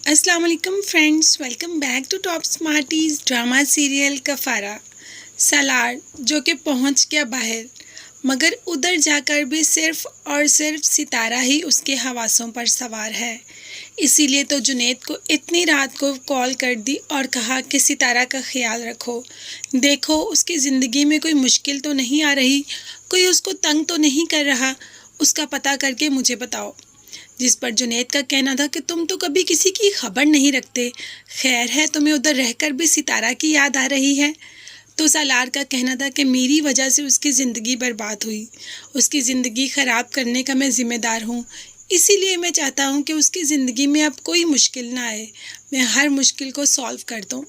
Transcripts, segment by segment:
अस्सलाम वालेकुम friends, welcome back to top smarties drama serial Kaffara. Salar जो कि पहुंच गया बाहर, मगर उधर जाकर भी सिर्फ और सिर्फ सितारा ही उसके हवासों पर सवार है। इसीलिए तो जुनैद को इतनी रात को कॉल कर दी और कहा कि सितारा का ख्याल रखो, देखो उसकी ज़िंदगी में कोई मुश्किल तो नहीं आ रही, कोई उसको तंग तो नहीं कर रहा, उसका पता करके मुझे बताओ। जिस पर जुनैद का कहना था कि तुम तो कभी किसी की खबर नहीं रखते, खैर है तुम्हें उधर रहकर भी सितारा की याद आ रही है। तो सालार का कहना था कि मेरी वजह से उसकी ज़िंदगी बर्बाद हुई, उसकी ज़िंदगी ख़राब करने का मैं ज़िम्मेदार हूँ, इसीलिए मैं चाहता हूँ कि उसकी ज़िंदगी में अब कोई मुश्किल ना आए, मैं हर मुश्किल को सॉल्व कर दूँ।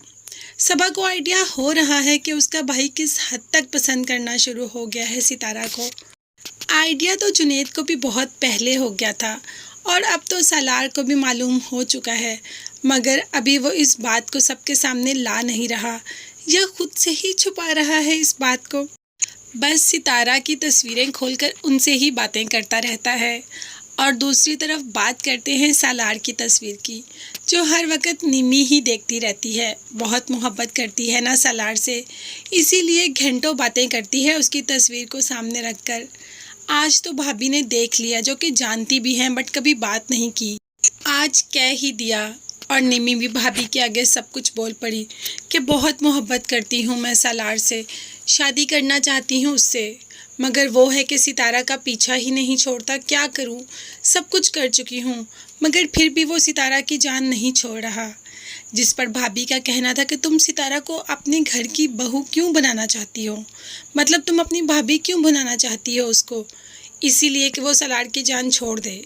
सबा को आइडिया हो रहा है कि उसका भाई किस हद तक पसंद करना शुरू हो गया है सितारा को। आइडिया तो जुनैद को भी बहुत पहले हो गया था और अब तो सालार को भी मालूम हो चुका है, मगर अभी वो इस बात को सबके सामने ला नहीं रहा, यह खुद से ही छुपा रहा है इस बात को। बस सितारा की तस्वीरें खोलकर उनसे ही बातें करता रहता है और दूसरी तरफ बात करते हैं सालार की तस्वीर की, जो हर वक्त निमी ही देखती रहती है। बहुत मोहब्बत करती है ना सालार से, इसीलिए घंटों बातें करती है उसकी तस्वीर को सामने रखकर। आज तो भाभी ने देख लिया, जो कि जानती भी हैं बट कभी बात नहीं की। आज कह ही दिया और निमी भी भाभी के आगे सब कुछ बोल पड़ी कि बहुत मोहब्बत करती हूँ मैं सालार से, शादी करना चाहती हूँ उससे, मगर वो है कि सितारा का पीछा ही नहीं छोड़ता। क्या करूँ, सब कुछ कर चुकी हूँ मगर फिर भी वो सितारा की जान नहीं छोड़ रहा। जिस पर भाभी का कहना था कि तुम सितारा को अपने घर की बहू क्यों बनाना चाहती हो, मतलब तुम अपनी भाभी क्यों बनाना चाहती हो उसको, इसीलिए कि वो सालार की जान छोड़ दे।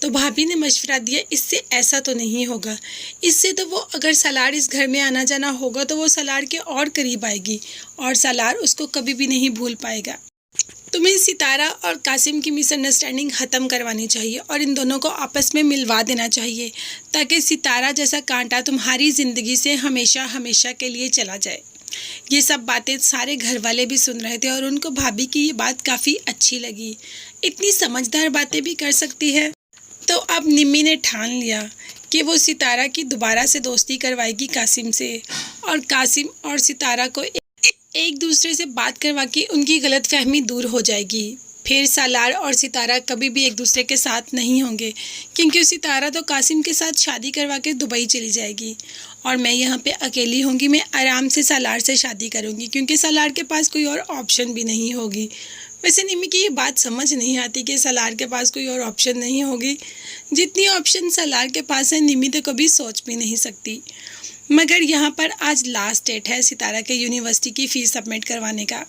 तो भाभी ने मशवरा दिया, इससे ऐसा तो नहीं होगा, इससे तो वो अगर सालार इस घर में आना जाना होगा तो वो सालार के और करीब आएगी और सालार उसको कभी भी नहीं भूल पाएगा। तुम्हें सितारा और कासिम की मिसअंडरस्टैंडिंग ख़त्म करवानी चाहिए और इन दोनों को आपस में मिलवा देना चाहिए, ताकि सितारा जैसा कांटा तुम्हारी ज़िंदगी से हमेशा हमेशा के लिए चला जाए। ये सब बातें सारे घर वाले भी सुन रहे थे और उनको भाभी की ये बात काफ़ी अच्छी लगी, इतनी समझदार बातें भी कर सकती है। तो अब निम्मी ने ठान लिया कि वो सितारा की दोबारा से दोस्ती करवाएगी कासिम से, और कासिम और सितारा को एक दूसरे से बात करवा के उनकी गलतफहमी दूर हो जाएगी। फिर सालार और सितारा कभी भी एक दूसरे के साथ नहीं होंगे, क्योंकि सितारा तो कासिम के साथ शादी करवा के दुबई चली जाएगी और मैं यहाँ पे अकेली होंगी। मैं आराम से सालार से शादी करूँगी, क्योंकि सालार के पास कोई और ऑप्शन भी नहीं होगी। वैसे निमी की ये बात समझ नहीं आती कि सालार के पास कोई और ऑप्शन नहीं होगी, जितनी ऑप्शन सालार के पास है निमी तो कभी सोच भी नहीं सकती। मगर यहाँ पर आज लास्ट डेट है सितारा के यूनिवर्सिटी की फ़ीस सबमिट करवाने का,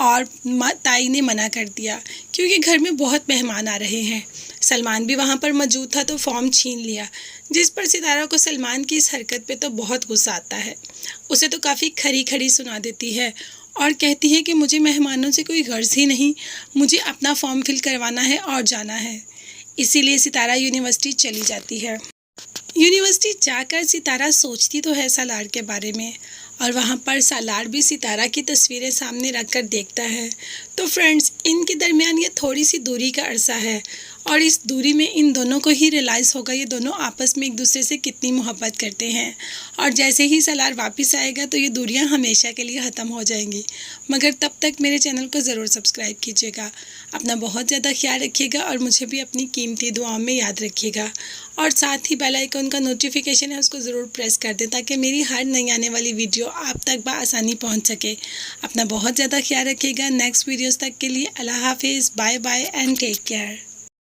और ताई ने मना कर दिया क्योंकि घर में बहुत मेहमान आ रहे हैं। सलमान भी वहाँ पर मौजूद था तो फॉर्म छीन लिया, जिस पर सितारा को सलमान की इस हरकत पे तो बहुत गुस्सा आता है। उसे तो काफ़ी खरी खरी सुना देती है और कहती है कि मुझे मेहमानों से कोई गर्ज ही नहीं, मुझे अपना फॉर्म फिल करवाना है और जाना है। इसीलिए सितारा यूनिवर्सिटी चली जाती है। यूनिवर्सिटी जाकर सितारा सोचती तो है सालार के बारे में, और वहाँ पर सालार भी सितारा की तस्वीरें सामने रखकर देखता है। तो फ्रेंड्स, इनके दरमियान ये थोड़ी सी दूरी का अरसा है और इस दूरी में इन दोनों को ही रियलाइज़ होगा ये दोनों आपस में एक दूसरे से कितनी मोहब्बत करते हैं, और जैसे ही सालार वापस आएगा तो ये दूरियां हमेशा के लिए ख़त्म हो जाएंगी। मगर तब तक मेरे चैनल को ज़रूर सब्सक्राइब कीजिएगा, अपना बहुत ज़्यादा ख्याल रखिएगा और मुझे भी अपनी कीमती दुआओं में याद रखिएगा, और साथ ही बेल आइकन का नोटिफिकेशन है उसको ज़रूर प्रेस कर दें ताकि मेरी हर नई आने वाली वीडियो आप तक बआसानी पहुंच सके। अपना बहुत ज़्यादा ख्याल रखिएगा। नेक्स्ट वीडियोस तक के लिए अल्लाह हाफिज़, bye bye and take care.